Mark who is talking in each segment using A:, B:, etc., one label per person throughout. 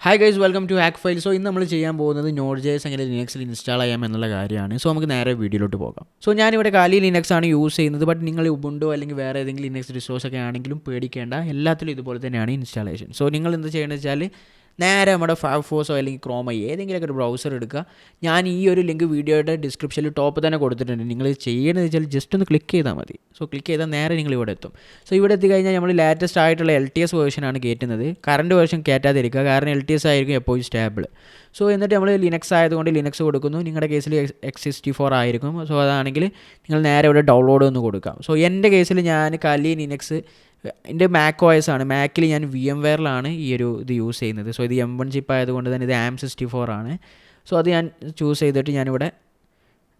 A: Hi guys, welcome to hack file. So ഇന്ന് നമ്മൾ ചെയ്യാൻ പോകുന്നത് നോഡ് ജെഎസ് എങ്ങനെ ലിനക്സിൽ ഇൻസ്റ്റാൾ ചെയ്യാം എന്നുള്ള കാര്യമാണ്. സോ നമുക്ക് നേരെ വീഡിയോയിലോട്ട് പോകാം. സോ ഞാനിവിടെ കാലി ലിനക്സ് ആണ് യൂസ് ചെയ്യുന്നത്. ബട്ട് നിങ്ങൾ ഉബുണ്ടോ അല്ലെങ്കിൽ വേറെ ഏതെങ്കിലും ലിനക്സ് റിസോഴ്സ് ഒക്കെ ആണെങ്കിലും പേടിക്കേണ്ട, എല്ലാത്തിലും ഇതുപോലെ തന്നെയാണ് ഇൻസ്റ്റാളേഷൻ. സോ നിങ്ങൾ എന്ത് ചെയ്യണമെന്ന് വെച്ചാൽ നേരെ നമ്മുടെ ഫയർഫോഴ്സോ അല്ലെങ്കിൽ ക്രോമോ ഏതെങ്കിലുമൊക്കെ ഒരു ബ്രൗസർ എടുക്കുക. ഞാൻ ഈ ഒരു ലിങ്ക് വീഡിയോയുടെ ഡിസ്ക്രിപ്ഷനിൽ ടോപ്പ് തന്നെ കൊടുത്തിട്ടുണ്ട്. നിങ്ങൾ ചെയ്യണമെന്ന് വെച്ചാൽ ജസ്റ്റ് ഒന്ന് ക്ലിക്ക് ചെയ്താൽ മതി. സോ ക്ലിക്ക് ചെയ്താൽ നേരെ നിങ്ങൾ ഇവിടെ എത്തും. സോ ഇവിടെ എത്തിക്കഴിഞ്ഞാൽ നമ്മൾ ലാറ്റസ്റ്റ് ആയിട്ടുള്ള LTS വേർഷനാണ് കയറ്റുന്നത്. കറണ്ട് വേർഷൻ കയറ്റാതിരിക്കുക, കാരണം LTS ആയിരിക്കും എപ്പോഴും സ്റ്റാബിൾ. സോ എന്നിട്ട് നമ്മൾ ലിനക്സ് ആയതുകൊണ്ട് ലിനക്സ് കൊടുക്കുന്നു. നിങ്ങളുടെ കേസിൽ X64 ആയിരിക്കും. സോ അതാണെങ്കിൽ നിങ്ങൾ നേരെ ഇവിടെ ഡൗൺലോഡ് ഒന്ന് കൊടുക്കാം. സോ എൻ്റെ കേസിൽ ഞാൻ കലി ലിനക്സ് എൻ്റെ മാക് OS ആണ്. മാക്കിൽ ഞാൻ VMwareലാണ് ഈ ഒരു ഇത് യൂസ് ചെയ്യുന്നത്. സോ ഇത് M1 ചിപ്പ് ആയതുകൊണ്ട് തന്നെ ഇത് AM64 ആണ്. സോ അത് ഞാൻ ചൂസ് ചെയ്തിട്ട് ഞാനിവിടെ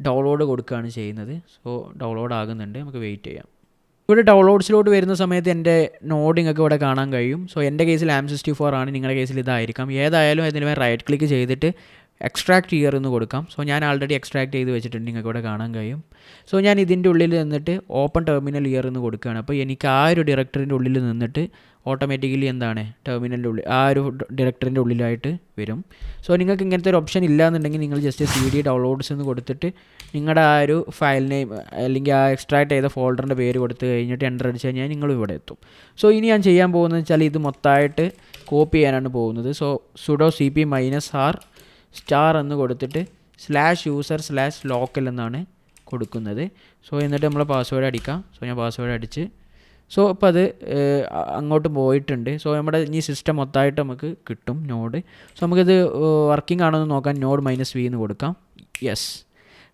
A: ഡൗൺലോഡ് കൊടുക്കുകയാണ് ചെയ്യുന്നത്. സോ ഡൗൺലോഡ് ആകുന്നുണ്ട്, നമുക്ക് വെയിറ്റ് ചെയ്യാം. ഇവിടെ ഡൗൺലോഡ്സിലോട്ട് വരുന്ന സമയത്ത് എൻ്റെ നോഡിങ് ഒക്കെ ഇവിടെ കാണാൻ കഴിയും. സോ എൻ്റെ കേസിൽ AM64 ആണ്, നിങ്ങളുടെ കേസിൽ ഇതായിരിക്കാം. ഏതായാലും അതിന് റൈറ്റ് ക്ലിക്ക് ചെയ്തിട്ട് എക്സ്ട്രാക്ട് ഇയർ എന്ന് കൊടുക്കാം. സോ ഞാൻ ആൾറെഡി എക്സ്ട്രാക്ട് ചെയ്ത് വെച്ചിട്ടുണ്ട്, നിങ്ങൾക്ക് ഇവിടെ കാണാൻ കഴിയും. സോ ഞാൻ ഇതിൻ്റെ ഉള്ളിൽ നിന്നിട്ട് ഓപ്പൺ ടെർമിനൽ ഇയർ എന്ന് കൊടുക്കുകയാണ്. അപ്പോൾ എനിക്ക് ആ ഒരു ഡയറക്ടറിൻ്റെ ഉള്ളിൽ നിന്നിട്ട് ഓട്ടോമാറ്റിക്കലി എന്താണ് ടെർമിനലിൻ്റെ ഉള്ളിൽ ആ ഒരു ഡയറക്ടറിൻ്റെ ഉള്ളിലായിട്ട് വരും. സോ നിങ്ങൾക്ക് ഇങ്ങനത്തെ ഒരു ഓപ്ഷൻ ഇല്ലയെന്നുണ്ടെങ്കിൽ നിങ്ങൾ ജസ്റ്റ് CD ഡൗൺലോഡ്സ് എന്ന് കൊടുത്തിട്ട് നിങ്ങളുടെ ആ ഒരു ഫയൽ നെയിം അല്ലെങ്കിൽ ആ എക്സ്ട്രാക്ട് ചെയ്ത ഫോൾഡറിൻ്റെ പേര് കൊടുത്ത് കഴിഞ്ഞിട്ട് എൻ്റർ അടിച്ച് കഴിഞ്ഞാൽ നിങ്ങളും ഇവിടെ എത്തും. സോ ഇനി ഞാൻ ചെയ്യാൻ പോകുന്നത് വെച്ചാൽ ഇത് മൊത്തമായിട്ട് കോപ്പി ചെയ്യാനാണ് പോകുന്നത്. So sudo cp -r star എന്ന് കൊടുത്തിട്ട് /user/local എന്നാണ് കൊടുക്കുന്നത്. സോ എന്നിട്ട് നമ്മൾ പാസ്വേഡ് അടിക്കാം. സോ ഞാൻ പാസ്വേഡ് അടിച്ച് സോ അപ്പോൾ അത് അങ്ങോട്ട് പോയിട്ടുണ്ട്. സോ നമ്മുടെ ഈ സിസ്റ്റം മൊത്തമായിട്ട് നമുക്ക് കിട്ടും നോഡ്. സോ നമുക്കിത് വർക്കിംഗ് ആണോ എന്ന് നോക്കാൻ നോഡ് -v എന്ന് കൊടുക്കാം. യെസ്.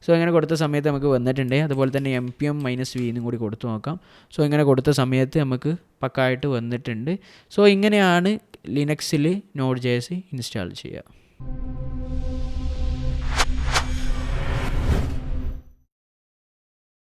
A: സോ ഇങ്ങനെ കൊടുത്ത സമയത്ത് നമുക്ക് വന്നിട്ടുണ്ട്. അതുപോലെ തന്നെ npm -v എന്നും കൂടി കൊടുത്തു നോക്കാം. സോ ഇങ്ങനെ കൊടുത്ത സമയത്ത് നമുക്ക് പക്കായിട്ട് വന്നിട്ടുണ്ട്. സോ ഇങ്ങനെയാണ് ലിനക്സിൽ നോഡ് JS ഇൻസ്റ്റാൾ ചെയ്യുക.